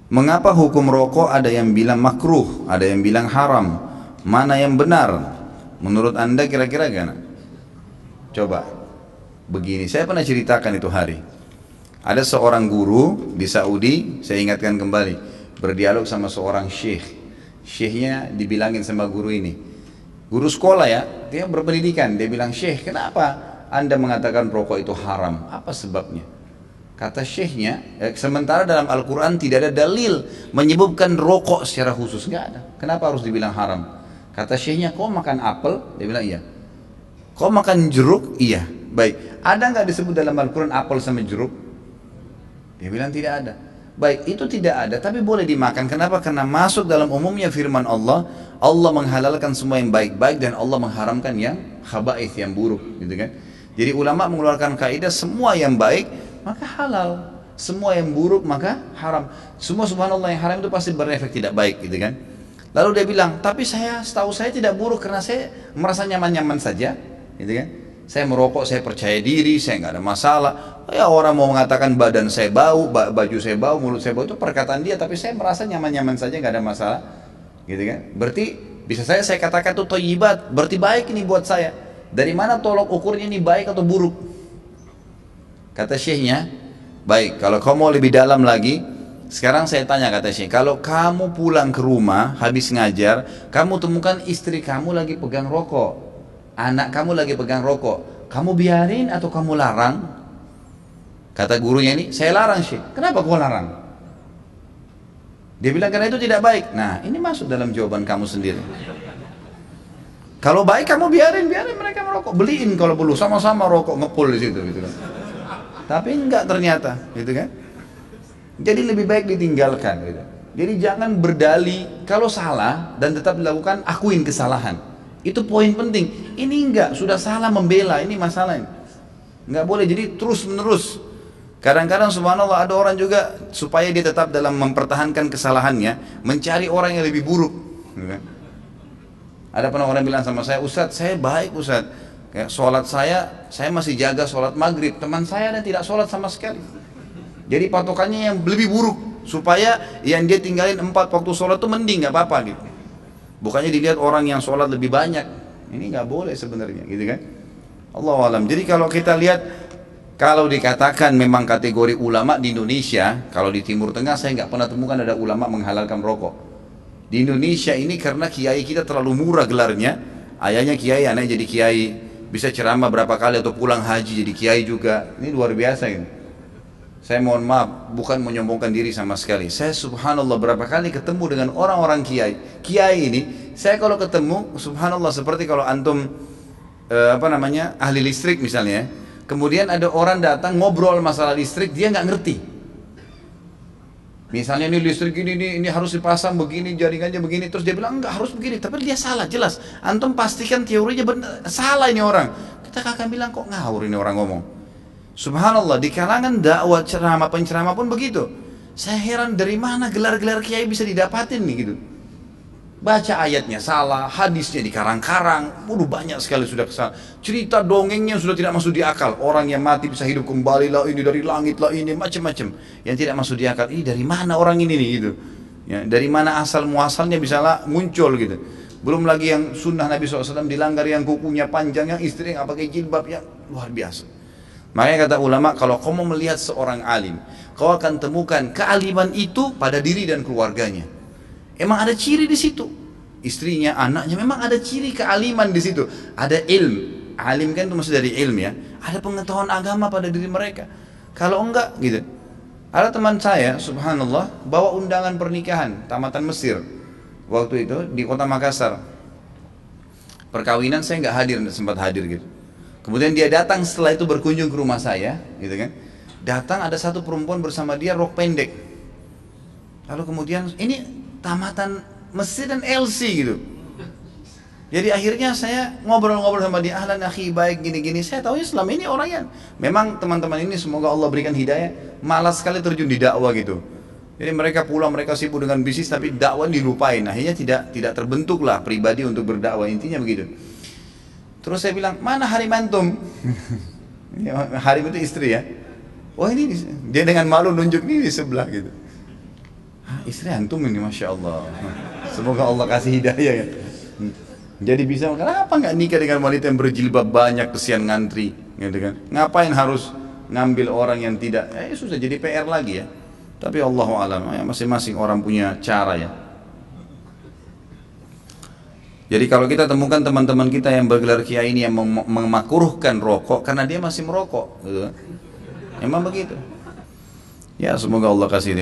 Mengapa hukum rokok ada yang bilang makruh, ada yang bilang haram? Mana yang benar? Menurut anda kira-kira gimana? Coba, begini, saya pernah ceritakan itu hari. Ada seorang guru di Saudi, saya ingatkan kembali, berdialog sama seorang syekh. Syekhnya dibilangin sama guru ini, guru sekolah ya, dia berpendidikan, dia bilang, syekh, kenapa anda mengatakan rokok itu haram? Apa sebabnya? Kata syekhnya, sementara dalam Al-Quran tidak ada dalil menyebutkan rokok secara khusus, nggak ada. Kenapa harus dibilang haram? Kata syekhnya, kau makan apel? Dia bilang iya. Kau makan jeruk? Iya. Baik, ada nggak disebut dalam Al-Quran apel sama jeruk? Dia bilang tidak ada. Baik, itu tidak ada, tapi boleh dimakan. Kenapa? Karena masuk dalam umumnya firman Allah, Allah menghalalkan semua yang baik-baik dan Allah mengharamkan yang khaba'ith, yang buruk, gitu kan? Jadi ulama mengeluarkan kaidah semua yang baik maka halal, semua yang buruk maka haram. Semua subhanallah yang haram itu pasti berefek tidak baik, gitu kan? Lalu dia bilang, tapi setahu saya tidak buruk karena saya merasa nyaman-nyaman saja, gitu kan? Saya merokok, saya percaya diri, saya nggak ada masalah. Ya orang mau mengatakan badan saya bau, baju saya bau, mulut saya bau, itu perkataan dia, tapi saya merasa nyaman-nyaman saja, nggak ada masalah, gitu kan? Berarti bisa saya katakan itu thayyibat, berarti baik ini buat saya. Dari mana tolok ukurnya ini baik atau buruk? Kata syekhnya, baik, kalau kau mau lebih dalam lagi, sekarang saya tanya, kata syekh, kalau kamu pulang ke rumah habis ngajar, kamu temukan istri kamu lagi pegang rokok, anak kamu lagi pegang rokok, kamu biarin atau kamu larang? Kata gurunya ini, saya larang syekh. Kenapa kau larang? Dia bilang karena itu tidak baik. Nah, ini masuk dalam jawaban kamu sendiri. Kalau baik kamu biarin mereka merokok, beliin kalau perlu, sama-sama rokok ngepul di situ, gitu kan. Tapi enggak ternyata, gitu kan. Jadi lebih baik ditinggalkan, gitu. Jadi jangan berdalih, kalau salah dan tetap dilakukan, akuin kesalahan. Itu poin penting. Ini enggak, sudah salah membela, ini masalah ini. Enggak boleh, jadi terus menerus. Kadang-kadang subhanallah ada orang juga supaya dia tetap dalam mempertahankan kesalahannya, mencari orang yang lebih buruk, gitu kan. Ada pernah orang bilang sama saya, Ustadz saya baik Ustadz, ya, sholat saya masih jaga sholat maghrib, teman saya ada tidak sholat sama sekali. Jadi patokannya yang lebih buruk, supaya yang dia tinggalin 4 waktu sholat itu mending, nggak apa-apa gitu. Bukannya dilihat orang yang sholat lebih banyak, ini nggak boleh sebenarnya, gitu kan? Allahu alam. Jadi kalau kita lihat, kalau dikatakan memang kategori ulama di Indonesia, kalau di Timur Tengah saya nggak pernah temukan ada ulama menghalalkan rokok. Di Indonesia ini karena kiai kita terlalu murah gelarnya, ayahnya kiai, anaknya jadi kiai, bisa ceramah berapa kali atau pulang haji jadi kiai juga, ini luar biasa ini. Saya mohon maaf, bukan menyombongkan diri sama sekali. Saya subhanallah berapa kali ketemu dengan orang-orang kiai. Kiai ini, saya kalau ketemu, subhanallah seperti kalau antum ahli listrik misalnya, kemudian ada orang datang ngobrol masalah listrik, dia nggak ngerti. Misalnya ini listrik ini harus dipasang begini, jaringannya begini, terus dia bilang enggak harus begini, tapi dia salah jelas. Antum pastikan teorinya benar, salah ini orang. Kita akan bilang kok ngawur ini orang ngomong. Subhanallah, di kalangan dakwah ceramah penceramah pun begitu. Saya heran dari mana gelar-gelar kiai bisa didapatin nih gitu. Baca ayatnya salah, hadisnya dikarang-karang, banyak sekali sudah kesalahan. Cerita dongengnya sudah tidak masuk di akal. Orang yang mati bisa hidup kembali lah, ini dari langit lah, ini macam-macam. Yang tidak masuk di akal, ini dari mana orang ini nih gitu. Ya, dari mana asal muasalnya bisa lah muncul gitu. Belum lagi yang sunnah Nabi SAW dilanggar, yang kukunya panjang, yang istri yang pakai jilbab, yang luar biasa. Makanya kata ulama, kalau kau mau melihat seorang alim, kau akan temukan kealiman itu pada diri dan keluarganya. Emang ada ciri di situ, istrinya, anaknya, memang ada ciri kealiman di situ. Ada ilmu, alim kan itu maksud dari ilmu ya. Ada pengetahuan agama pada diri mereka. Kalau enggak gitu. Ada teman saya, subhanallah, bawa undangan pernikahan tamatan Mesir waktu itu di kota Makassar. Perkawinan saya nggak hadir, nggak sempat hadir gitu. Kemudian dia datang setelah itu berkunjung ke rumah saya, gitu kan. Datang ada satu perempuan bersama dia rok pendek. Lalu kemudian ini tamatan Mesir dan LC gitu. Jadi akhirnya saya ngobrol-ngobrol sama dia, ahlan akhi, baik gini-gini. Saya tahu ya selama ini orangnya memang teman-teman ini semoga Allah berikan hidayah, malas sekali terjun di dakwah gitu. Jadi mereka pulang, mereka sibuk dengan bisnis, tapi dakwah dilupain. Akhirnya tidak terbentuklah pribadi untuk berdakwah, intinya begitu. Terus saya bilang, mana harim antum? Harim itu istri ya. Oh ini dia dengan malu nunjuk nih di sebelah gitu. "Hah, istri antum ini, Masya Allah." Semoga Allah kasih hidayah ya. Jadi bisa, kenapa nggak nikah dengan wanita yang berjilbab banyak, kesian ngantri, gitu kan? Ngapain harus ngambil orang yang tidak? Susah, jadi PR lagi ya. Tapi Allahu alam, ya, masing-masing orang punya cara ya. Jadi kalau kita temukan teman-teman kita yang bergelar kiai ini yang memakruhkan rokok karena dia masih merokok, gitu. Emang begitu. Ya semoga Allah kasih